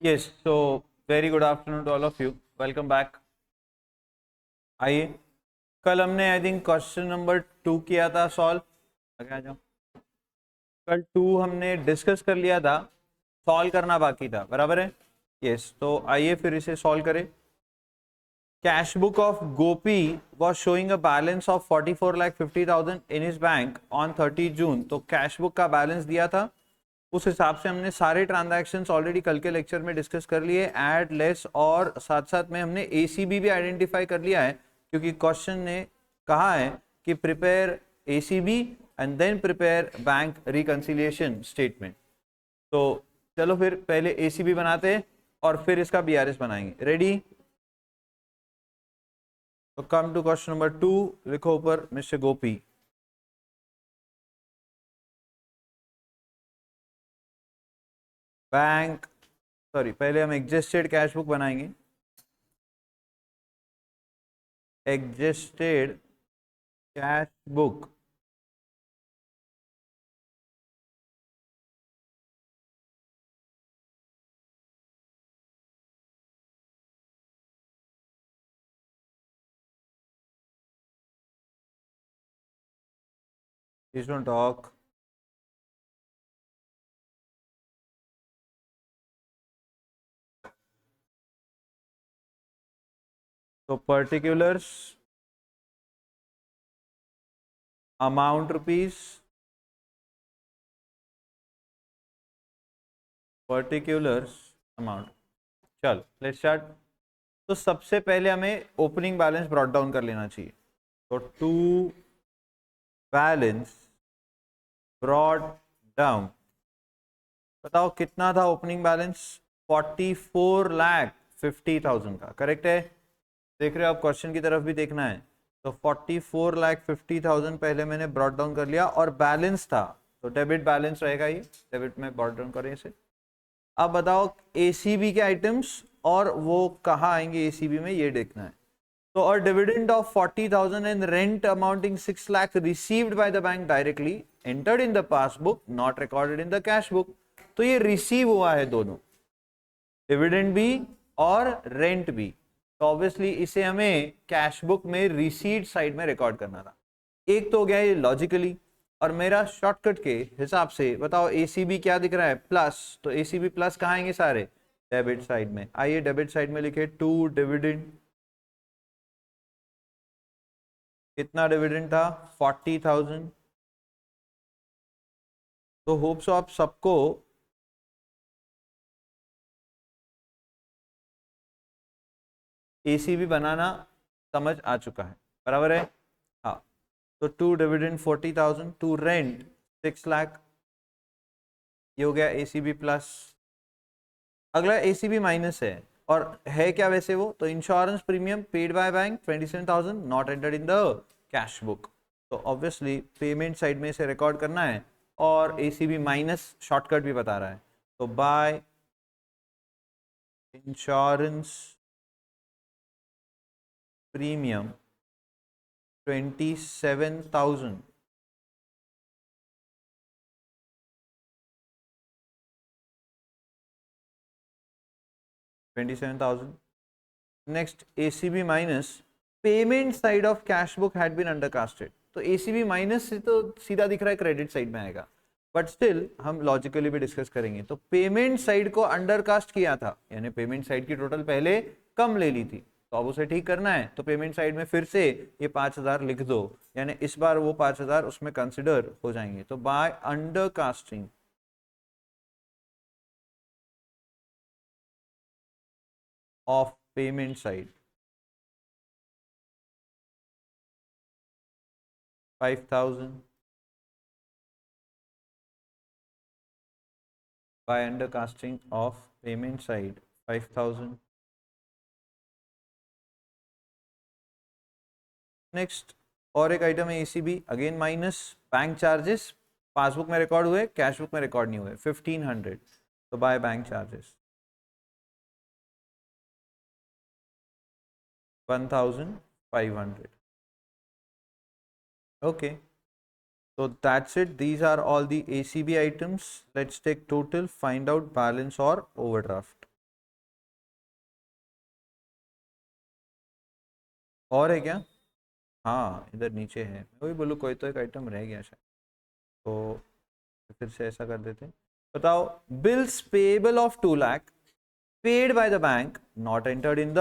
Yes, so very good afternoon to all of you. Welcome back. आइए, कल हमने I think question number 2 किया था सॉल्व। आगे आ जाओ। कल 2 हमने डिस्कस कर लिया था, सॉल्व करना बाकी था, बराबर है। यस, तो आइए फिर इसे सॉल्व करें। Cash book of Gopi was showing a balance of 44,50,000 in his bank on 30 जून। तो कैश बुक का बैलेंस दिया था, उस हिसाब से हमने सारे ट्रांजैक्शंस ऑलरेडी कल के लेक्चर में डिस्कस कर लिए, ऐड लेस, और साथ साथ में हमने एसीबी भी आइडेंटिफाई कर लिया है, क्योंकि क्वेश्चन ने कहा है कि prepare ACB and then prepare bank reconciliation statement. तो चलो फिर पहले एसीबी बनाते हैं और फिर इसका बीआरएस बनाएंगे। रेडी? तो कम टू क्वेश्चन नंबर 2, लिखो ऊपर मिस्टर गोपी। बैंक, सॉरी, पहले हम एग्जिस्टेड कैश बुक बनाएंगे। Existed cash book Please don't talk. तो particulars amount rupees, particulars amount. चल लेट्स स्टार्ट। तो सबसे पहले हमें ओपनिंग बैलेंस ब्रॉट डाउन कर लेना चाहिए। तो टू बैलेंस ब्रॉट डाउन, बताओ कितना था ओपनिंग बैलेंस? 44,50,000 का, करेक्ट है? देख रहे हो आप, क्वेश्चन की तरफ भी देखना है। तो 44,50,000 पहले मैंने ब्रॉट डाउन कर लिया, और बैलेंस था तो डेबिट बैलेंस रहेगा, ये डेबिट में ब्रॉट डाउन करें इसे। अब बताओ एसीबी के आइटम्स और वो कहाँ आएंगे एसीबी में, ये देखना है। तो और dividend of 40,000 and rent amounting 6 lakh received by the bank directly entered in the passbook not recorded in the cash book. तो ये रिसीव हुआ है दोनों, डिविडेंड भी और रेंट भी। तो ऑब्वियसली इसे हमें कैश बुक में रिसीट साइड में रिकॉर्ड करना था। एक तो हो गया ये लॉजिकली, और मेरा शॉर्टकट के हिसाब से बताओ एसीबी क्या दिख रहा है? प्लस। तो एसीबी प्लस कहाँ आएंगे? सारे डेबिट साइड में। आइए डेबिट साइड में लिखे टू डिविडेंड। कितना डिविडेंड था? 40,000। तो होप सो आप सबको एसीबी बनाना समझ आ चुका है, बराबर है? हाँ। तो to dividend 40,000, to rent 6 lakh, ये हो गया एसीबी प्लस। अगला एसीबी माइनस है, और है क्या वैसे वो? तो insurance premium paid by bank 27,000 not entered in the cash book. तो ऑब्वियसली पेमेंट साइड में इसे रिकॉर्ड करना है, और एसीबी माइनस शॉर्टकट भी बता रहा है। तो by insurance premium 27,000 27,000। Next ACB minus payment side of cash book had been undercasted. तो एसीबी माइनस से तो सीधा दिख रहा है क्रेडिट साइड में आएगा, बट स्टिल हम लॉजिकली भी डिस्कस करेंगे। तो पेमेंट साइड को अंडरकास्ट किया था, यानी पेमेंट साइड की टोटल पहले कम ले ली थी, तो अब उसे ठीक करना है। तो पेमेंट साइड में फिर से ये 5,000 लिख दो, यानी इस बार वो 5,000 उसमें कंसिडर हो जाएंगे। तो by undercasting of payment side 5,000, by undercasting of payment side 5,000। Next और एक आइटम है ACB, again minus bank charges, passbook में रिकॉर्ड हुए, कैश बुक में रिकॉर्ड नहीं हुए, 1,500। तो by bank charges 1,500। Okay, so that's it. These are all the ACB items. Let's take total, find out balance or overdraft. और है क्या? हाँ इधर नीचे है, मैं वही बोलूँ कोई तो एक आइटम रह गया शायद, तो फिर से ऐसा कर देते हैं। बताओ, bills payable of 2 lakh paid by the bank not entered in the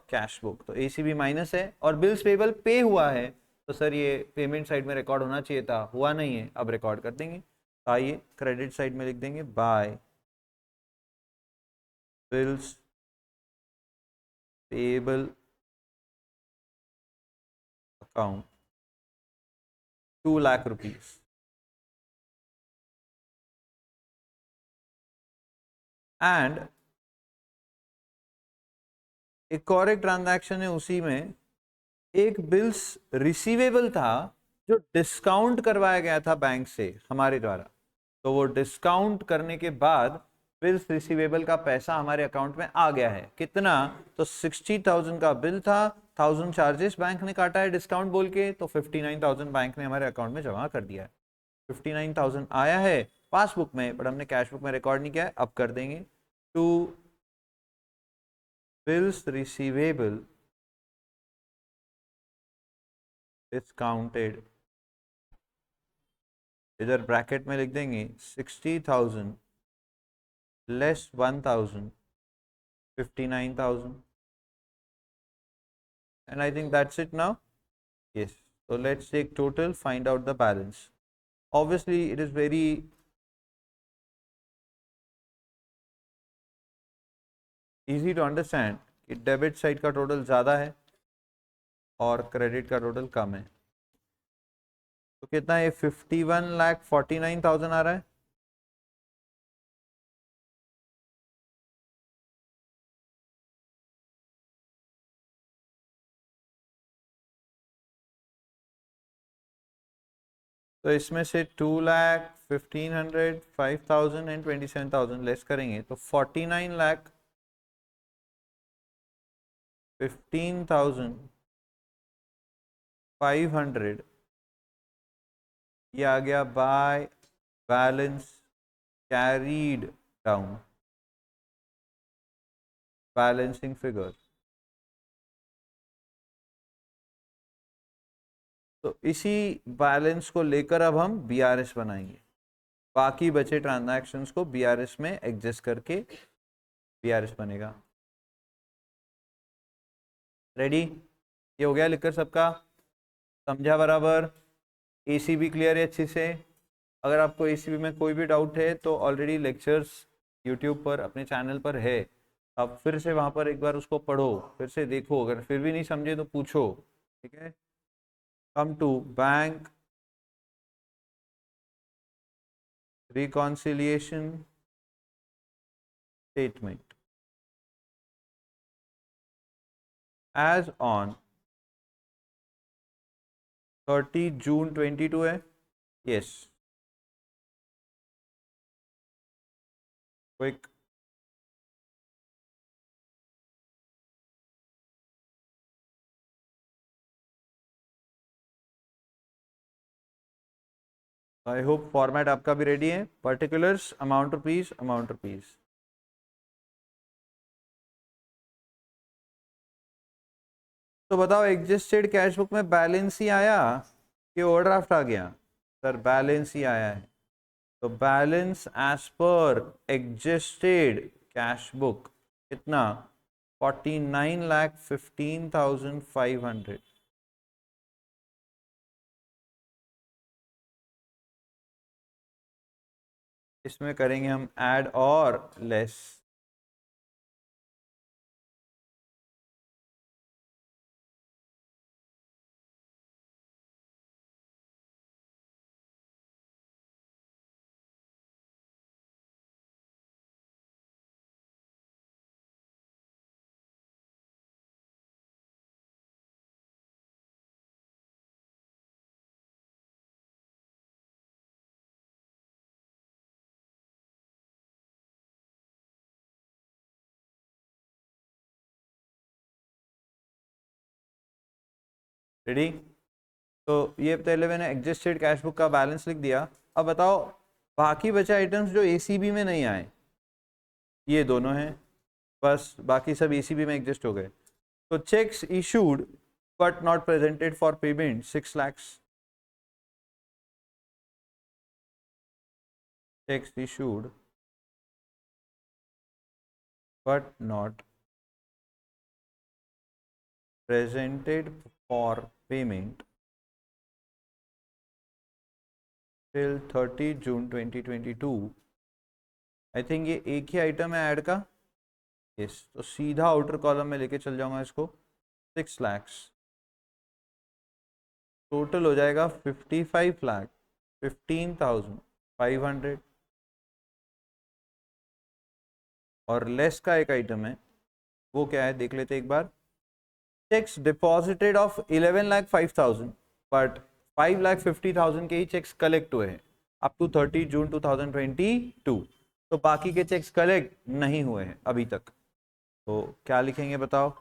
cash book. तो एसीबी माइनस है और बिल्स पेएबल पे हुआ है, तो सर ये पेमेंट साइड में रिकॉर्ड होना चाहिए था, हुआ नहीं है, अब रिकॉर्ड कर देंगे। तो आइए क्रेडिट साइड में लिख देंगे by bills payable account 2 lakh rupees. And एक और एक ट्रांजैक्शन है उसी में, एक बिल्स रिसीवेबल था जो डिस्काउंट करवाया गया था बैंक से हमारे द्वारा, तो वो डिस्काउंट करने के बाद बिल्स रिसीवेबल का पैसा हमारे अकाउंट में आ गया है। कितना? तो 60,000 का बिल था, 1000 चार्जेस बैंक ने काटा है डिस्काउंट बोल के, तो 59,000 बैंक ने हमारे अकाउंट में जमा कर दिया है। 59,000 आया है पासबुक में, बट हमने कैश बुक में रिकॉर्ड नहीं किया है, अब कर देंगे। टू बिल्स रिसीवेबल डिस्काउंटेड, इधर ब्रैकेट में लिख देंगे 60,000 less 1,000, 59,000, and I think that's it now. Yes, so let's take total, find out the balance. Obviously it is very easy to understand कि डेबिट साइड का टोटल ज़्यादा है और credit का टोटल कम है। तो कितना है? 51,49,000 आ रहा है। तो इसमें से 2,00,000, 1,500, 5,000 एंड 27,000 लेस करेंगे तो 49,00,000, 15,500 ये आ गया by balance carried down, balancing figure. तो इसी बैलेंस को लेकर अब हम बीआरएस बनाएंगे, बाकी बचे ट्रांजैक्शंस को बीआरएस में एडजस्ट करके बीआरएस बनेगा। रेडी? ये हो गया लिखकर सबका? समझा बराबर? एसीबी क्लियर है अच्छे से? अगर आपको एसीबी में कोई भी डाउट है तो ऑलरेडी लेक्चर्स यूट्यूब पर अपने चैनल पर है, आप फिर से वहाँ पर एक बार उसको पढ़ो, फिर से देखो, अगर फिर भी नहीं समझे तो पूछो, ठीक है? Come to bank reconciliation statement as on 30 June 22 है। yes, quick I hope format आपका भी रेडी है। Particulars amount rupees, amount rupees. तो बताओ एडजस्टेड कैश बुक में बैलेंस ही आया कि ओवरड्राफ्ट आ गया? सर बैलेंस ही आया है, तो balance as per adjusted cash book कितना? 49,15,500। इसमें करेंगे हम ऐड और लेस। रेडी? तो ये पहले मैंने एडजस्टेड कैश बुक का बैलेंस लिख दिया। अब बताओ बाकी बचे आइटम्स जो एसीबी में नहीं आए, ये दोनों हैं बस, बाकी सब एसीबी में एडजस्ट हो गए। तो cheques issued but not presented for payment 6 lakhs. Checks issued but not presented for payment till 30 June 2022. I think ये एक ही आइटम है ऐड का. यस, तो सीधा आउटर कॉलम में लेके चल जाऊंगा इसको. 6 lakhs टोटल हो जाएगा 55,15,500. और लेस का एक आइटम है, वो क्या है देख लेते एक बार. चेक्स डिपॉजिटेड ऑफ 11,05,000 बट 5,50,000 के ही चेक्स कलेक्ट हुए हैं अप टू 30 जून 2022. तो बाकी के चेक्स कलेक्ट नहीं हुए हैं अभी तक. तो क्या लिखेंगे बताओ.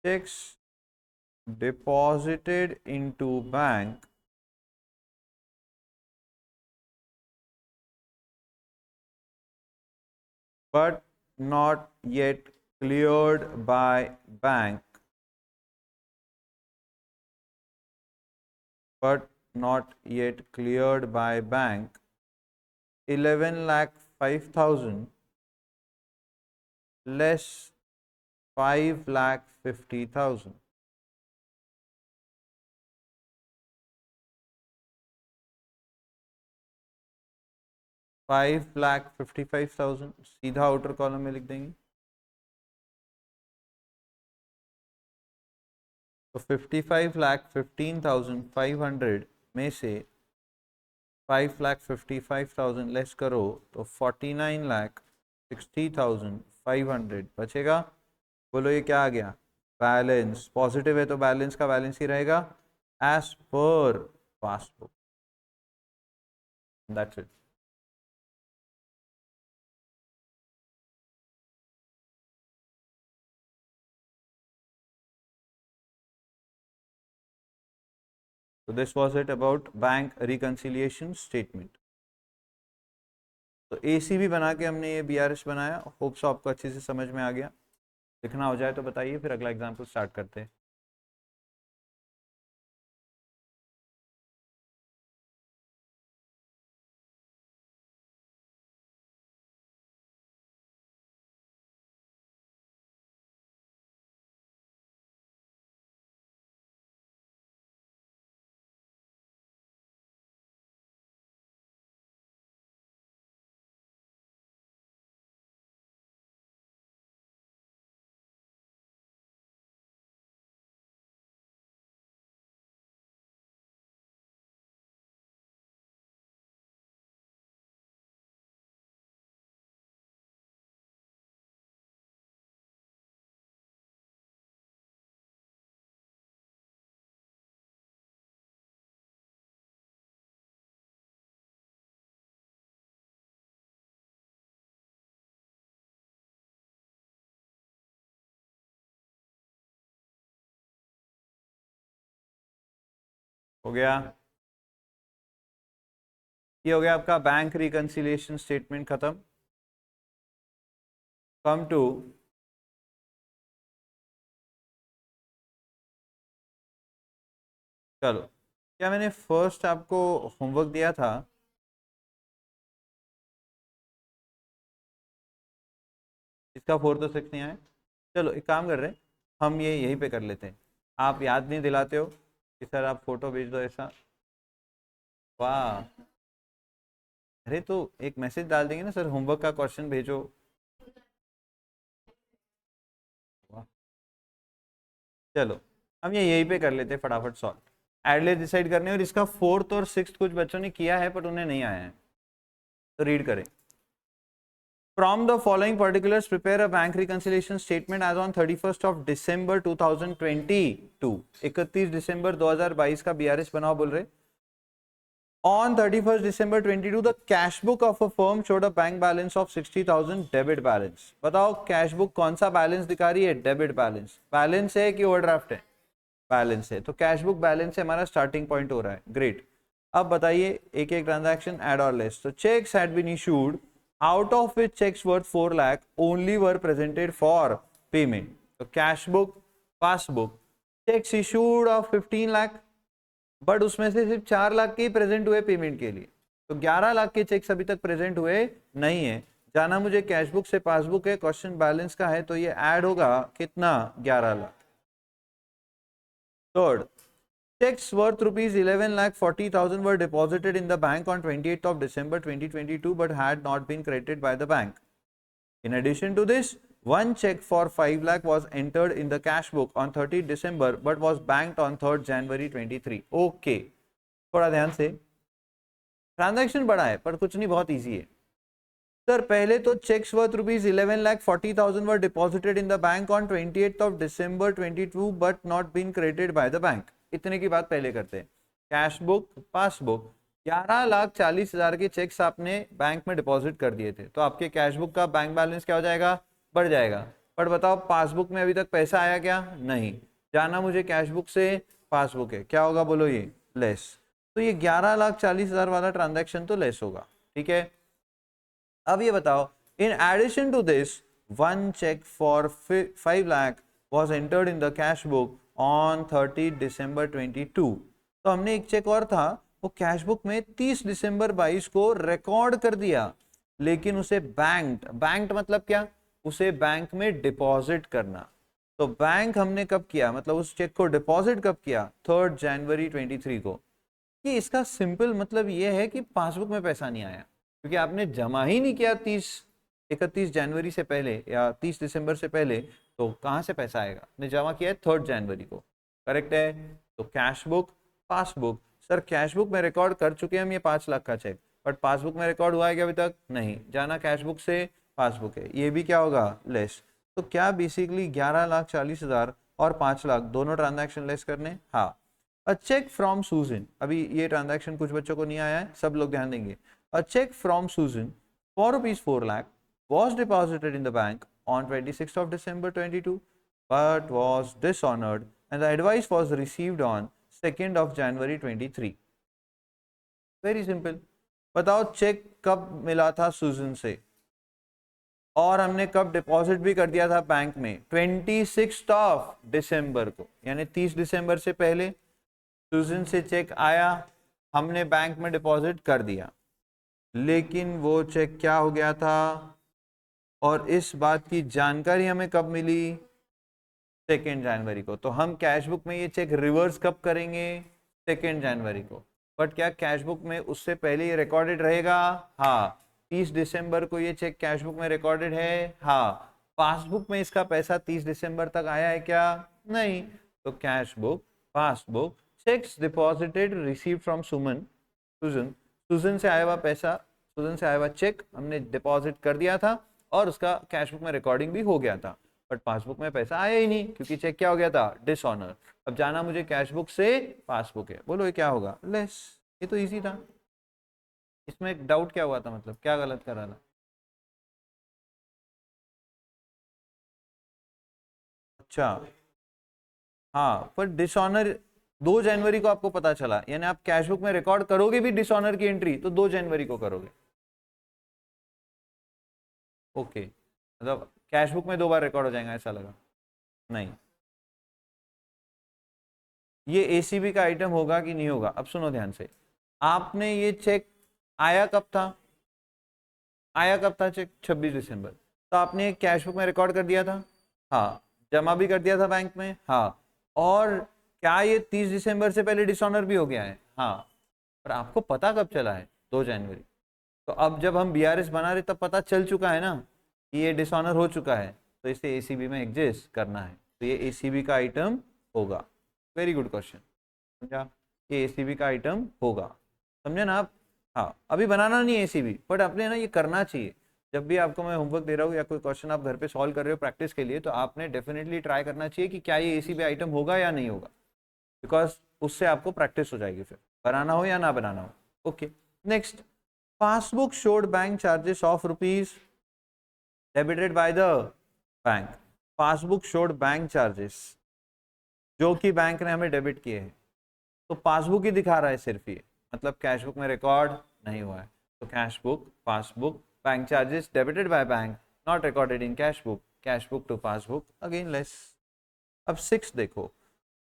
checks deposited into bank but not yet cleared by bank, but not yet cleared by bank, 11,05,000 less 5,50,000. $5,55,000 सीधा आउटर कॉलम में लिख देंगे. तो 55,15,500 में से 5,55,000 लेस करो तो 49,60,500 बचेगा. बोलो ये क्या आ गया. बैलेंस पॉजिटिव है तो बैलेंस का बैलेंस ही रहेगा as per passbook. That's it. So this was it about bank reconciliation statement. तो ACB बना के हमने ये BRS बनाया. होप सो आपको अच्छे से समझ में आ गया. लिखना हो जाए तो बताइए, फिर अगला एग्जाम्पल स्टार्ट करते हैं. हो गया. ये हो गया आपका बैंक रिकंसिलिएशन स्टेटमेंट खत्म. कम टू चलो, क्या मैंने फर्स्ट आपको होमवर्क दिया था. इसका 4 तो 6 नहीं आया. चलो एक काम कर रहे हैं, हम ये यहीं पे कर लेते हैं. आप याद नहीं दिलाते हो कि सर आप फोटो भेज दो ऐसा. वाह. अरे तो एक मैसेज डाल देंगे ना, सर होमवर्क का क्वेश्चन भेजो. वाह. चलो हम ये यहीं पे कर लेते हैं फटाफट सॉल्व. एडलेस डिसाइड करने, और इसका 4th और 6th कुछ बच्चों ने किया है बट उन्हें नहीं आया है. तो रीड करें. From the following particulars, prepare a bank reconciliation statement as on 31st of December 2022. 31 दिसंबर 2022 का BRS बनाओ बोल रहे. On 31st December 22, the cash book of a firm showed a bank balance of 60,000 debit balance. बताओ cash book कौन सा balance दिखा रही है. Debit balance. बैलेंस है कि ओवरड्राफ्ट है. बैलेंस है. तो कैश बुक बैलेंस से हमारा स्टार्टिंग पॉइंट हो रहा है. ग्रेट. अब बताइए एक एक ट्रांजैक्शन ऐड और लेस। तो cheques had been issued out of which cheques worth 4 lakh only were presented for payment. तो cash book, passbook, cheques issued of 15 lakh, but उसमें से सिर्फ 4 लाख के ही प्रेजेंट हुए पेमेंट के लिए। तो 11 लाख के चेक्स अभी तक प्रेजेंट हुए नहीं है। जाना मुझे कैश बुक से पासबुक है, क्वेश्चन बैलेंस का है, तो ये ऐड होगा कितना, 11 lakh. Third, checks worth rupees 11,40,000 were deposited in the bank on 28th of December 2022 but had not been credited by the bank. In addition to this, one check for 5 lakh was entered in the cash book on 30th December but was banked on 3rd January 23. Okay, थोड़ा ध्यान से, transaction बड़ा है पर कुछ नहीं, बहुत easy है सर। पहले तो cheques worth rupees 11,40,000 were deposited in the bank on 28th of December 22 but not been credited by the bank. इतने की बात पहले करते हैं। कैश बुक, पासबुक, 11,40,000 के चेक्स आपने बैंक में डिपॉजिट कर दिए थे, तो आपके कैश बुक का बैंक बैलेंस क्या हो जाएगा, बढ़ जाएगा। पर बताओ पासबुक में अभी तक पैसा आया क्या, नहीं। जाना मुझे कैश बुक से पासबुक है, क्या होगा बोलो, ये लेस। तो ये 11,40,000 वाला ट्रांजैक्शन तो लेस होगा, ठीक है। अब ये बताओ, in addition to this one cheque for 5 lakh was entered in the cash book on 30 December 22। तो हमने एक चेक और था, वो कैश बुक में 30 दिसंबर 22 को रिकॉर्ड कर दिया, लेकिन उसे बैंक्ड मतलब क्या, उसे बैंक में डिपॉजिट करना। तो बैंक हमने कब किया, मतलब उस चेक को डिपॉजिट कब किया, 3rd जनवरी 23 को। कि इसका सिंपल मतलब ये है कि पासबुक में पैसा नहीं आया, क्योंकि आपने जमा ही नहीं किया 31 जनवरी से पहले या 30 दिसंबर से पहले, तो कहाँ से पैसा आएगा। आपने जमा किया है 3rd जनवरी को, करेक्ट है। तो cash book, passbook, sir cash book में रिकॉर्ड कर चुके हैं हम ये 5 लाख का चेक, बट पासबुक में रिकॉर्ड हुआ है क्या अभी तक, नहीं। जाना कैश बुक से पासबुक है, ये भी क्या होगा, लेस। तो क्या बेसिकली 11,40,000 और 5 लाख दोनों ट्रांजैक्शन लेस करने, हाँ। अ चेक फ्रॉम सुजन, अभी ये ट्रांजैक्शन कुछ बच्चों को नहीं आया है, सब लोग ध्यान देंगे। A cheque from Sujan for ₹4 lakh was deposited in the bank on 26th of December 22 but was dishonored and the advice was received on 2nd of January 23. Very simple. बताओ चेक कब मिला था सुजन से और हमने कब डिपॉजिट भी कर दिया था बैंक में, 26 ऑफ दिसंबर को, यानी 30 दिसंबर से पहले सुजन से चेक आया, हमने बैंक में डिपॉजिट कर दिया, लेकिन वो चेक क्या हो गया था, और इस बात की जानकारी हमें कब मिली, 2 जनवरी को। तो हम कैश बुक में ये चेक रिवर्स कब करेंगे, 2 जनवरी को। बट क्या कैश बुक में उससे पहले ये रिकॉर्डेड रहेगा, हाँ। 30 दिसंबर को ये चेक कैश बुक में रिकॉर्डेड है, हाँ। पासबुक में इसका पैसा 30 दिसंबर तक आया है क्या, नहीं। तो cash book, passbook, cheques deposited receive from Sujan से आया हुआ पैसा, सुजन से आया हुआ चेक हमने डिपॉजिट कर दिया था और उसका कैश बुक में रिकॉर्डिंग भी हो गया था, बट पासबुक में पैसा आया ही नहीं क्योंकि चेक क्या हो गया था, डिसऑनर। अब जाना मुझे कैश बुक से पासबुक है, बोलो ये क्या होगा, लेस। ये तो इजी था, इसमें एक डाउट क्या हुआ था, मतलब क्या गलत कर रहा था। अच्छा, हाँ, पर डिसऑनर 2 जनवरी को आपको पता चला, यानी आप कैश बुक में रिकॉर्ड करोगे भी डिसऑनर की एंट्री तो 2 जनवरी को करोगे। ओके, मतलब कैश बुक में 2 बार रिकॉर्ड हो जाएगा, ऐसा लगा, नहीं। ये एसीबी का आइटम होगा कि नहीं होगा, अब सुनो ध्यान से। आपने ये चेक आया कब था, चेक 26 दिसंबर, तो आपने कैश बुक में रिकॉर्ड कर दिया था, हाँ। जमा भी कर दिया था बैंक में, हाँ। और क्या ये 30 दिसंबर से पहले डिसऑनर भी हो गया है, हाँ। पर आपको पता कब चला है, 2 जनवरी। तो अब जब हम बीआरएस बना रहे तब पता चल चुका है ना कि ये डिसऑनर हो चुका है, तो इसे एसीबी में एग्जिस्ट करना है, तो ये एसीबी का आइटम होगा। वेरी गुड क्वेश्चन, समझा, ये एसीबी का आइटम होगा, समझे ना आप। हाँ, अभी बनाना नहीं है एसीबी, बट आपने ना ये करना चाहिए। जब भी आपको मैं होमवर्क दे रहा हूँ या कोई क्वेश्चन आप घर पे सॉल्व कर रहे हो प्रैक्टिस के लिए, तो आपने डेफिनेटली ट्राई करना चाहिए कि क्या ये एसीबी आइटम होगा या नहीं होगा, बिकॉज उससे आपको प्रैक्टिस हो जाएगी, फिर बनाना हो या ना बनाना हो। Okay, next, passbook showed bank charges of rupees debited bye the bank. Passbook showed bank charges जो कि बैंक ने हमें डेबिट किए हैं, तो पासबुक ही दिखा रहा है सिर्फ ये, मतलब कैश बुक में रिकॉर्ड नहीं हुआ है, तो cash book passbook bank charges debited by bank not recorded in cash book to passbook again less. अब 6 देखो,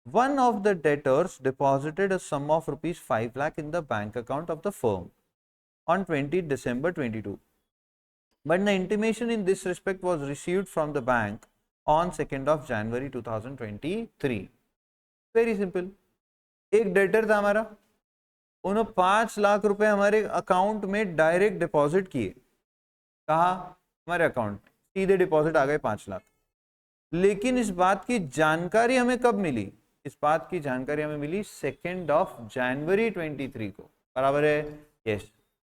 one of the debtors deposited a sum of rupees 5 lakh in the bank account of the firm on 20 December 22, but the intimation in this respect was received from the bank on 2nd of January 2023। Very simple, एक debtor था हमारा, उन्होंने 5 लाख रुपए हमारे account में direct deposit किए। कहा? हमारे अकाउंट सीधे डिपॉजिट आ गए 5 लाख। लेकिन इस बात की जानकारी हमें कब मिली? इस बात की जानकारी हमें मिली 2 जनवरी 23 को, बराबर है? यस।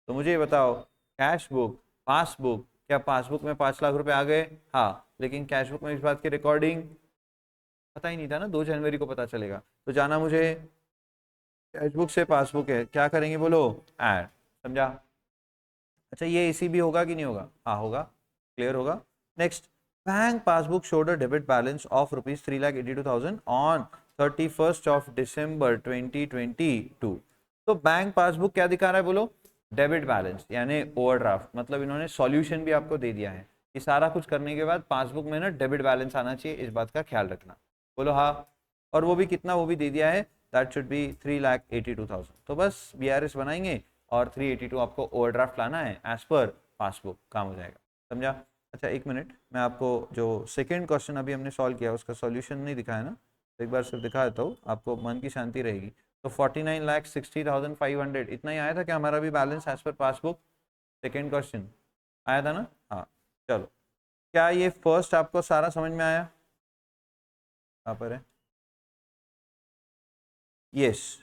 तो मुझे बताओ, कैश बुक पासबुक, क्या पासबुक में 5 लाख रुपए आ गए? हाँ, लेकिन कैश बुक में इस बात की रिकॉर्डिंग पता ही नहीं था ना, 2 जनवरी को पता चलेगा। तो जाना मुझे कैश बुक से पासबुक है, क्या करेंगे बोलो? ऐड। समझा? अच्छा, ये इसी भी होगा कि नहीं होगा? हाँ होगा, क्लियर होगा। Next, bank passbook showed a debit balance of rupees 3,82,000 on 31st of December 2022। तो बैंक पासबुक क्या दिखा रहा है बोलो? डेबिट बैलेंस, यानी ओवरड्राफ्ट। मतलब इन्होंने सॉल्यूशन भी आपको दे दिया है कि सारा कुछ करने के बाद पासबुक में ना डेबिट बैलेंस आना चाहिए, इस बात का ख्याल रखना। बोलो हाँ। और वो भी कितना, वो भी दे दिया है, दैट शुड बी 3,82,000। तो बस BRS बनाएंगे और 382 आपको ओवरड्राफ्ट लाना है एज पर पासबुक, काम हो जाएगा। समझा? अच्छा एक मिनट, मैं आपको जो सेकंड क्वेश्चन अभी हमने सॉल्व किया उसका सॉल्यूशन नहीं दिखाया ना, तो एक बार सिर्फ दिखा देता हूँ, आपको मन की शांति रहेगी। तो 49,60,500 इतना ही आया था क्या हमारा भी balance as per passbook? Second question आया था ना? हाँ चलो, क्या ये फर्स्ट आपको सारा समझ में आया? कहाँ पर है? यस।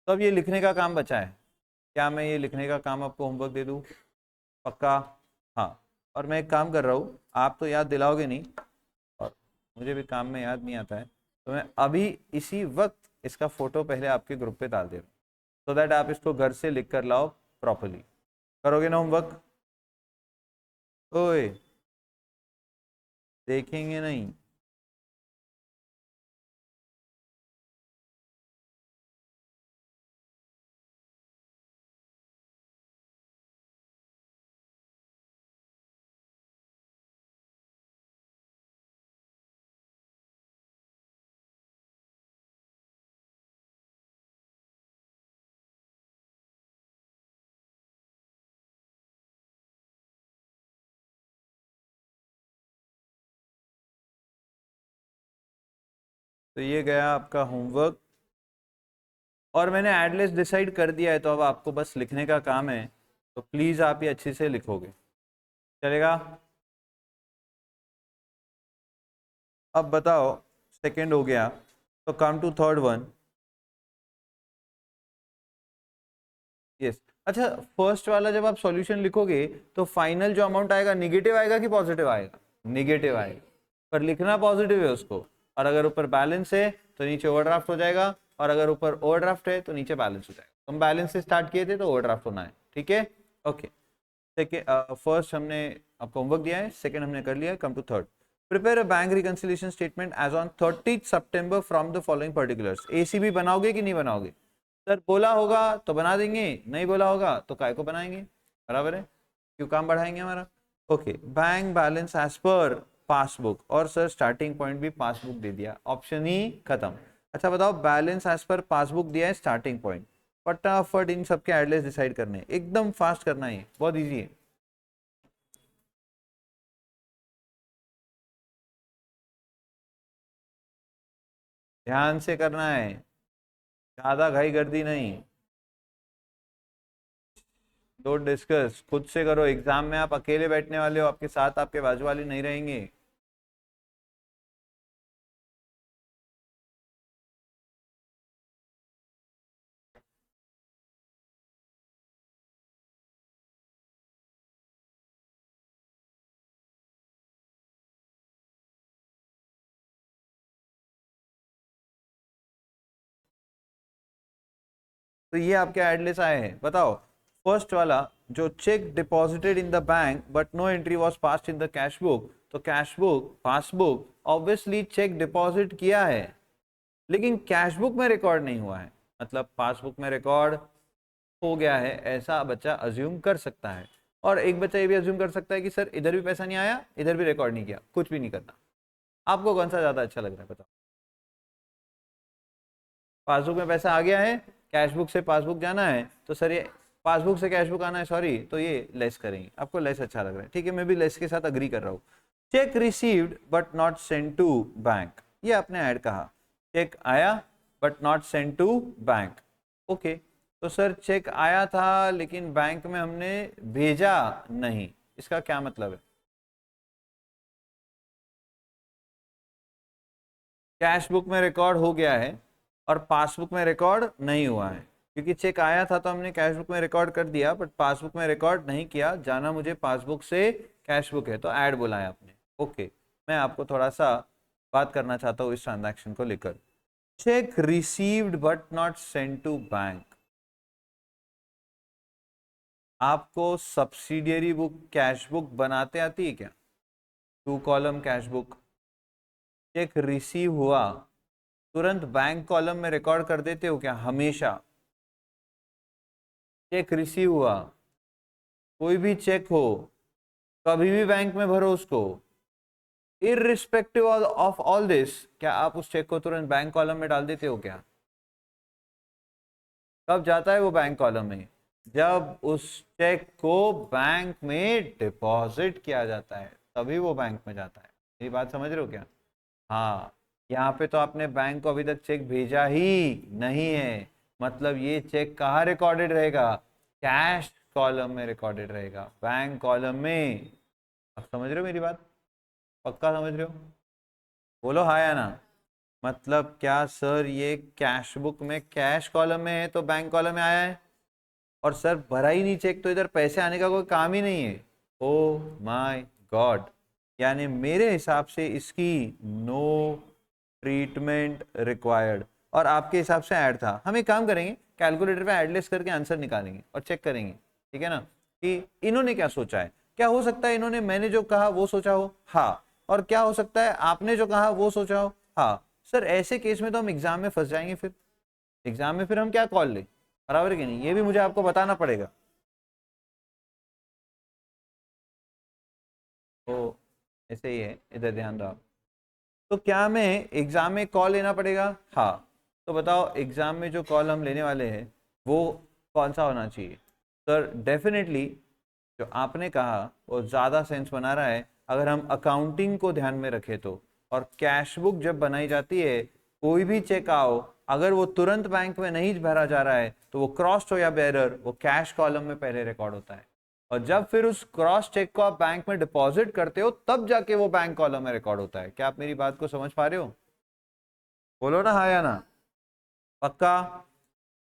तो अब ये लिखने का काम बचा है, क्या मैं ये लिखने का काम आपको होमवर्क दे दूँ? पक्का? हाँ। और मैं एक काम कर रहा हूँ, आप तो याद दिलाओगे नहीं और मुझे भी काम में याद नहीं आता है, तो मैं अभी इसी वक्त इसका फोटो पहले आपके ग्रुप पे डाल दे रहा हूँ, सो दैट आप इसको घर से लिख कर लाओ प्रॉपरली। करोगे ना होमवर्क? ओए, देखेंगे नहीं? तो ये गया आपका होमवर्क, और मैंने एड लिस्ट डिसाइड कर दिया है, तो अब आपको बस लिखने का काम है, तो प्लीज़ आप ये अच्छे से लिखोगे, चलेगा? अब बताओ, सेकंड हो गया, तो come to third one. Yes. अच्छा, फर्स्ट वाला जब आप सॉल्यूशन लिखोगे तो फाइनल जो अमाउंट आएगा निगेटिव आएगा कि पॉजिटिव आएगा? निगेटिव आएगा, पर लिखना पॉजिटिव है उसको। और अगर ऊपर बैलेंस है तो नीचे ओवरड्राफ्ट हो जाएगा, और अगर ऊपर ओवरड्राफ्ट है तो नीचे बैलेंस हो जाएगा। हम बैलेंस से स्टार्ट किए थे तो ओवरड्राफ्ट होना है, ठीक है? ओके। सेकेंड, फर्स्ट हमने आपको होमवर्क दिया है, सेकेंड हमने कर लिया है, come to third. Prepare a bank reconciliation statement as on 30 September from the following particulars. ACB बनाओगे कि नहीं बनाओगे? सर बोला होगा तो बना देंगे, नहीं बोला होगा तो काय को बनाएंगे, बराबर है? क्यों काम बढ़ाएंगे हमारा? Okay, bank balance as per passbook, और सर स्टार्टिंग पॉइंट भी पासबुक दे दिया, ऑप्शन ही खत्म। अच्छा बताओ, बैलेंस एज पर पासबुक दिया है, स्टार्टिंग पॉइंट, फटाफट इन सबके एड्रेस डिसाइड करने, एकदम फास्ट करना है, बहुत इजी है। ध्यान से करना है, ज्यादा घाई गर्दी नहीं। डोंट डिस्कस, खुद से करो। एग्जाम में आप अकेले बैठने वाले हो, आपके साथ आपके बाजू वाले नहीं रहेंगे। तो ये आपके एडलेस आए हैं, बताओ। फर्स्ट वाला, जो cheque deposited in the bank but no entry was passed in the cash book, तो cash book passbook obviously cheque deposit किया है, लेकिन कैश बुक में रिकॉर्ड नहीं हुआ है। मतलब पासबुक में रिकॉर्ड हो गया है ऐसा बच्चा अज्यूम कर सकता है। और एक बच्चा ये भी अज्यूम कर सकता है कि सर इधर भी पैसा नहीं आया, इधर भी रिकॉर्ड नहीं किया, कुछ भी नहीं करना। आपको कौन सा ज़्यादा अच्छा लग रहा है बताओ? पासबुक में पैसा आ गया है, कैशबुक से पासबुक जाना है, तो सर ये पासबुक से कैशबुक आना है, सॉरी, तो ये लेस करेंगे। आपको लेस अच्छा लग रहा है, ठीक है, मैं भी लेस के साथ अग्री कर रहा हूँ। Cheque received but not send to bank, ये आपने ऐड कहा, चेक आया but not send to bank. Okay, तो सर चेक आया था लेकिन बैंक में हमने भेजा नहीं, इसका क्या मतलब है? कैश बुक में रिकॉर्ड हो गया है और पासबुक में रिकॉर्ड नहीं हुआ है, क्योंकि चेक आया था तो हमने कैश बुक में रिकॉर्ड कर दिया, बट पासबुक में रिकॉर्ड नहीं किया, जाना मुझे पासबुक से कैश बुक है, तो ऐड बोला है आपने। ओके, मैं आपको थोड़ा सा बात करना चाहता हूँ इस ट्रांजैक्शन को लेकर। Cheque received but not send to bank. आपको सब्सिडियरी बुक कैश बुक बनाते आती है क्या? 2 column cash book, cheque receive हुआ तुरंत बैंक कॉलम में रिकॉर्ड कर देते हो क्या हमेशा? चेक रिसीव हुआ, कोई भी चेक हो कभी भी बैंक में भरो उसको, इररिस्पेक्टिव ऑफ ऑल दिस, क्या आप उस चेक को तुरंत बैंक कॉलम में डाल देते हो क्या? कब जाता है वो बैंक कॉलम में? जब उस चेक को बैंक में डिपॉजिट किया जाता है तभी वो बैंक में जाता है। मेरी बात समझ रहे हो क्या? हाँ, यहाँ पे तो आपने बैंक को अभी तक चेक भेजा ही नहीं है, मतलब ये चेक कहाँ रिकॉर्डेड रहेगा? कैश कॉलम में रिकॉर्डेड रहेगा, बैंक कॉलम में। अब समझ रहे हो मेरी बात? पक्का समझ रहे हो? बोलो हाँ या ना। मतलब क्या सर ये कैश बुक में कैश कॉलम में है तो बैंक कॉलम में आया है, और सर भरा ही नहीं चेक तो इधर पैसे आने का कोई काम ही नहीं है। ओ माय गॉड, यानी मेरे हिसाब से इसकी नो ट्रीटमेंट रिक्वायर्ड, और आपके हिसाब से ऐड था। हम एक काम करेंगे, कैलकुलेटर पे एडलेस करके आंसर निकालेंगे और चेक करेंगे, ठीक है ना, कि इन्होंने क्या सोचा है। क्या हो सकता है इन्होंने मैंने जो कहा वो सोचा हो, हाँ, और क्या हो सकता है आपने जो कहा वो सोचा हो, हाँ। सर ऐसे केस में तो हम एग्जाम में फंस जाएंगे, फिर एग्जाम में फिर हम क्या कॉल लें, बराबर है कि नहीं, ये भी मुझे आपको बताना पड़ेगा। तो ऐसे ही है, इधर ध्यान दो आप। तो क्या हमें एग्जाम में कॉल लेना पड़ेगा? हाँ। तो बताओ एग्जाम में जो कॉल हम लेने वाले हैं वो कौन सा होना चाहिए? सर डेफिनेटली जो आपने कहा वो ज़्यादा सेंस बना रहा है अगर हम अकाउंटिंग को ध्यान में रखें तो। और कैश बुक जब बनाई जाती है, कोई भी चेक आओ अगर वो तुरंत बैंक में नहीं भरा जा रहा है तो वो क्रॉस्ड हो या बेरर, वो कैश कॉलम में पहले रिकॉर्ड होता है, और जब फिर उस क्रॉस चेक को आप बैंक में डिपॉजिट करते हो तब जाके वो बैंक कॉलम में रिकॉर्ड होता है। क्या आप मेरी बात को समझ पा रहे हो? बोलो ना हाँ या ना। पक्का?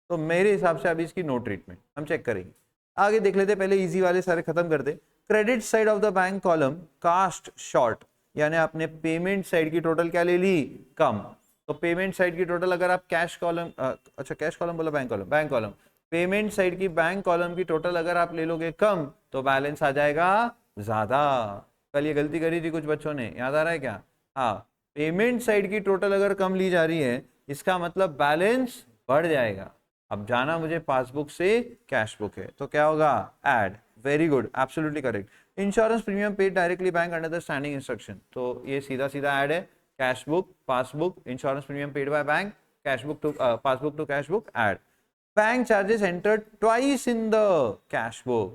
तो मेरे हिसाब से अभी इसकी नो ट्रीटमेंट, हम चेक करेंगे। आगे देख लेते, पहले इजी वाले सारे खत्म कर दे। Credit side of the bank column cast short, यानी आपने पेमेंट साइड की टोटल क्या ले ली? कम। तो पेमेंट साइड की टोटल अगर आप कैश कॉलम, अच्छा कैश कॉलम बोला, bank column, bank column, payment side की बैंक कॉलम की टोटल अगर आप ले लोगे कम तो बैलेंस आ जाएगा ज्यादा। कल ये गलती करी थी कुछ बच्चों ने, याद आ रहा है क्या? हाँ, पेमेंट साइड की टोटल अगर कम ली जा रही है इसका मतलब बैलेंस बढ़ जाएगा। अब जाना मुझे पासबुक से कैश बुक है तो क्या होगा? Add. Very good, absolutely correct. Insurance premium paid directly bank under the standing instruction, तो ये सीधा सीधा ऐड है। Cash book, passbook, insurance premium paid by bank, cash book to passbook to cash book, add. Bank charges entered twice in the cash book,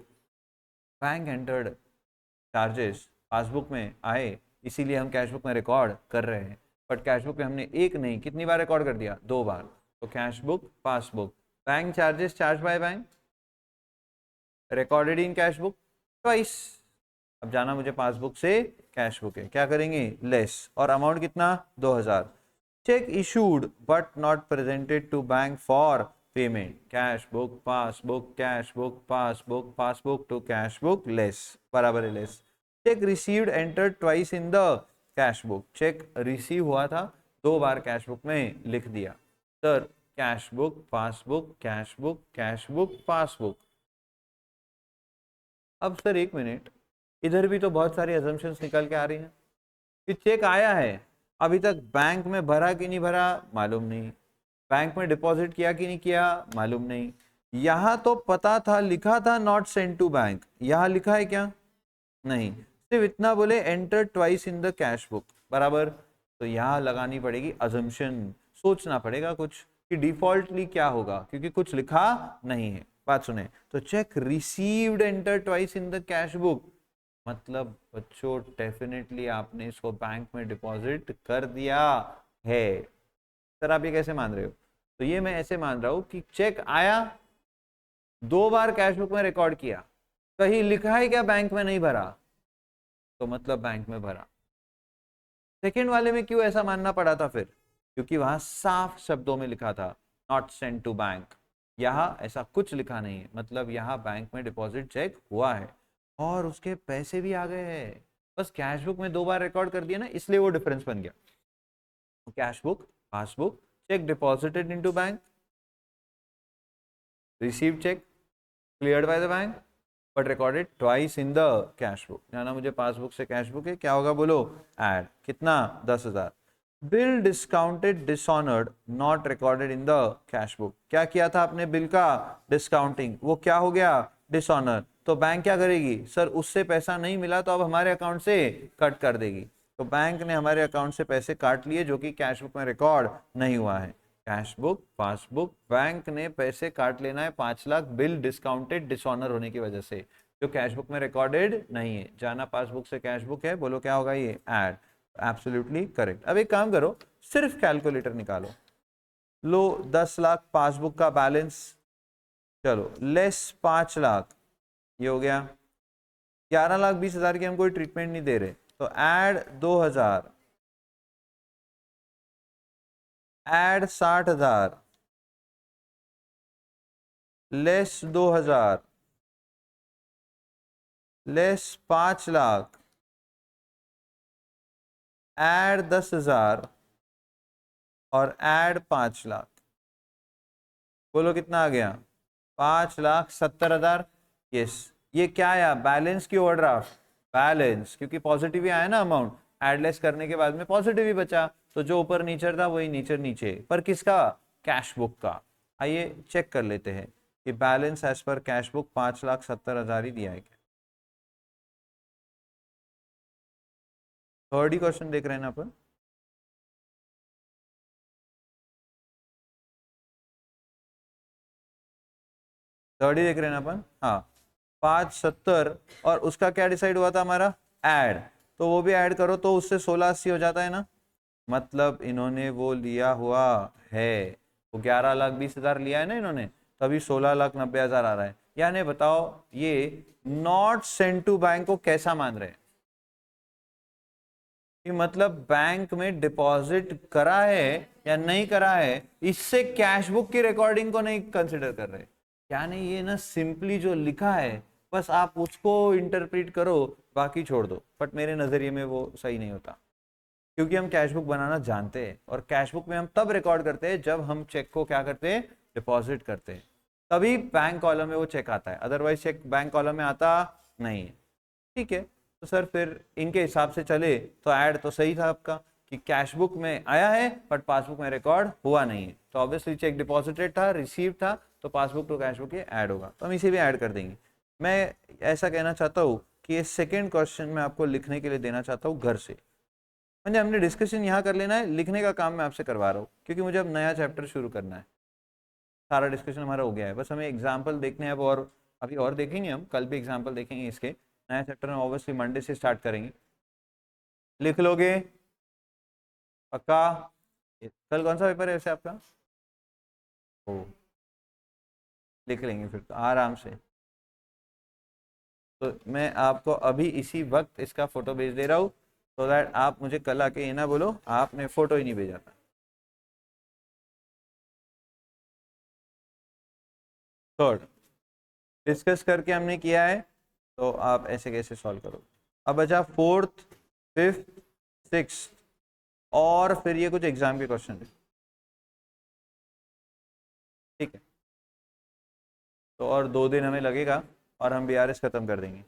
bank entered charges passbook में आए इसीलिए हम cash book में record कर रहे हैं, but cash book में हमने एक नहीं कितनी बार रिकॉर्ड कर दिया? 2 बार। तो cash book, passbook, bank charges charge by bank recorded in cash book twice. अब जाना मुझे पासबुक से कैश बुक है, क्या करेंगे? लेस, और अमाउंट कितना? 2000। Cheque issued but not presented to bank for payment, cash book, passbook, cash book, passbook, passbook to cash book, less, बराबर है less. Cheque received entered twice in the cash book, cheque receive हुआ था 2 बार cash book में लिख दिया। Sir cash book, passbook, cash book, cash book, passbook. अब sir एक मिनट, इधर भी तो बहुत सारी अजम्पशंस निकल के आ रही हैं कि चेक आया है, अभी तक बैंक में भरा कि नहीं भरा मालूम नहीं, बैंक में डिपॉजिट किया कि नहीं किया मालूम नहीं। यहां तो पता था, लिखा था नॉट सेंड टू बैंक, यहां लिखा है क्या नहीं, सिर्फ इतना बोले enter twice in the cash book, बराबर। तो यहां लगानी पड़ेगी अजम्पशन, सोचना पड़ेगा कुछ कि डिफॉल्टली क्या होगा, क्योंकि कुछ लिखा नहीं है। बात सुने, तो check received enter twice in the cash book, मतलब बच्चों डेफिनेटली आपने इसको बैंक में डिपॉजिट कर दिया है। सर आप ये कैसे मान रहे हो? तो ये मैं ऐसे मान रहा हूं कि चेक आया, 2 बार कैश बुक में रिकॉर्ड किया, कहीं लिखा है क्या बैंक में नहीं भरा, तो मतलब बैंक में भरा। सेकेंड वाले में क्यों ऐसा मानना पड़ा था फिर? क्योंकि वहां साफ शब्दों में लिखा था नॉट सेंड टू बैंक, यहां ऐसा कुछ लिखा नहीं है, मतलब यहां बैंक में डिपॉजिट चेक हुआ है और उसके पैसे भी आ गए हैं। बस कैश बुक में 2 बार रिकॉर्ड कर दिया ना, इसलिए वो डिफरेंस बन गया। Cash book, passbook, cheque deposited into bank, receive cheque, cleared by the bank, but recorded twice in the cash book. जाना मुझे पासबुक से कैश बुक है, क्या होगा बोलो, ऐड, कितना 10,000। Bill discounted dishonoured not recorded in the cash book, क्या किया था आपने बिल का डिस्काउंटिंग, वो क्या हो गया डिसऑनर, तो बैंक क्या करेगी, सर उससे पैसा नहीं मिला तो अब हमारे अकाउंट से कट कर देगी। तो बैंक ने हमारे अकाउंट से पैसे काट लिए जो कि कैश बुक में रिकॉर्ड नहीं हुआ है। कैश बुक, पासबुक, बैंक ने पैसे काट लेना है 5 लाख बिल डिस्काउंटेड डिसऑनर होने की वजह से, जो कैश बुक में रिकॉर्डेड नहीं है। जाना पासबुक से कैश बुक है, बोलो क्या होगा ये, ऐड, एब्सोल्युटली करेक्ट। अब एक काम करो, सिर्फ कैलकुलेटर निकालो, लो 10 लाख पासबुक का बैलेंस, चलो लेस 5 लाख, ये हो गया 11,20,000 की हम कोई ट्रीटमेंट नहीं दे रहे, तो add 2,000, add 60,000, less 2,000, less 5 lakh, add 10,000 और ऐड 5 लाख, बोलो कितना आ गया, 5,70,000। यस, ये क्या आया, बैलेंस की ओवरड्राफ्ट, बैलेंस, क्योंकि पॉजिटिव ही आया ना अमाउंट, एडलेस करने के बाद में पॉजिटिव ही बचा, तो जो ऊपर नीचे था वही नीचे नीचे, पर किसका, कैश बुक का। आइए चेक कर लेते हैं कि balance as per cash book 5,70,000 ही दिया है क्या। थर्ड ही क्वेश्चन देख रहे हैं ना अपन, थर्ड ही देख रहे हैं ना अपन, हाँ 570, और उसका क्या डिसाइड हुआ था हमारा, ऐड, तो वो भी ऐड करो तो उससे 1680 हो जाता है ना, मतलब इन्होंने वो लिया हुआ है, वो 11,20,000 लिया है ना इन्होंने, तभी 16,90,000 आ रहा है। यानी बताओ ये नॉट सेंड टू बैंक को कैसा मान रहे हैं, कि मतलब बैंक में डिपॉजिट करा है या नहीं करा है, इससे कैश बुक की रिकॉर्डिंग को नहीं कंसिडर कर रहे। क्या नहीं, ये ना सिंपली जो लिखा है बस आप उसको इंटरप्रेट करो, बाकी छोड़ दो, बट मेरे नजरिए में वो सही नहीं होता, क्योंकि हम कैश बुक बनाना जानते हैं और कैश बुक में हम तब रिकॉर्ड करते हैं जब हम चेक को क्या करते हैं, डिपॉजिट करते हैं, तभी बैंक कॉलम में वो चेक आता है, अदरवाइज चेक बैंक कॉलम में आता नहीं है। ठीक है, तो सर फिर इनके हिसाब से चले तो ऐड तो सही था आपका, कि कैश बुक में आया है बट पासबुक में रिकॉर्ड हुआ नहीं है, तो ऑब्वियसली चेक डिपॉजिटेड था, रिसीव था, तो पासबुक टू कैश बुक ये ऐड होगा, तो हम इसे भी ऐड कर देंगे। मैं ऐसा कहना चाहता हूँ कि ये सेकेंड क्वेश्चन मैं आपको लिखने के लिए देना चाहता हूँ घर से, म्हणजे हमने डिस्कशन यहाँ कर लेना है, लिखने का काम मैं आपसे करवा रहा हूँ, क्योंकि मुझे अब नया चैप्टर शुरू करना है। सारा डिस्कशन हमारा हो गया है, बस हमें एग्जाम्पल देखने हैं अब, और अभी और देखेंगे हम, कल भी एग्जाम्पल देखेंगे इसके, नया चैप्टर में ऑब्वियसली मंडे से स्टार्ट करेंगे। लिख लोगे पक्का? कल कौन सा पेपर है वैसे आपका? ओ, लिख लेंगे फिर तो आराम से। तो मैं आपको अभी इसी वक्त इसका फोटो भेज दे रहा हूँ, सो दैट आप मुझे कल आके ये ना बोलो आपने फोटो ही नहीं भेजा था। थर्ड डिस्कस करके हमने किया है, तो आप ऐसे कैसे सॉल्व करो। अब बचा फोर्थ, फिफ्थ, सिक्स, और फिर ये कुछ एग्जाम के क्वेश्चन है। ठीक है, तो और 2 दिन हमें लगेगा और हम बीआरएस खत्म कर देंगे।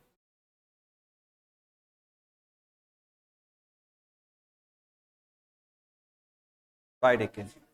Bye, take care.